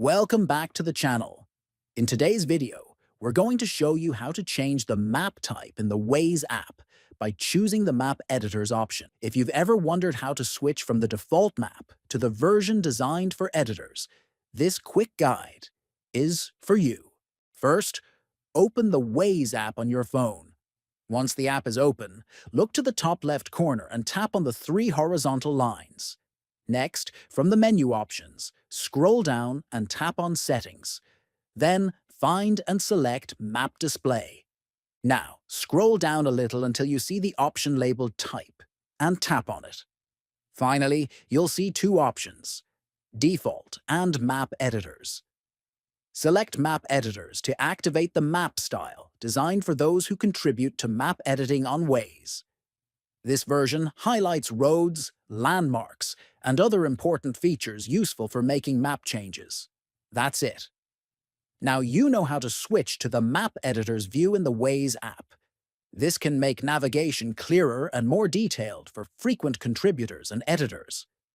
Welcome back to the channel. In today's video, we're going to show you how to change the map type in the Waze app by choosing the Map Editor's option. If you've ever wondered how to switch from the default map to the version designed for editors, this quick guide is for you. First, open the Waze app on your phone. Once the app is open, look to the top left corner and tap on the three horizontal lines. Next, from the menu options, scroll down and tap on Settings. Then, find and select Map Display. Now, scroll down a little until you see the option labeled Type, and tap on it. Finally, you'll see two options, Default and Map Editors. Select Map Editors to activate the map style designed for those who contribute to map editing on Waze. This version highlights roads, landmarks, and other important features useful for making map changes. That's it. Now you know how to switch to the Map Editor's view in the Waze app. This can make navigation clearer and more detailed for frequent contributors and editors.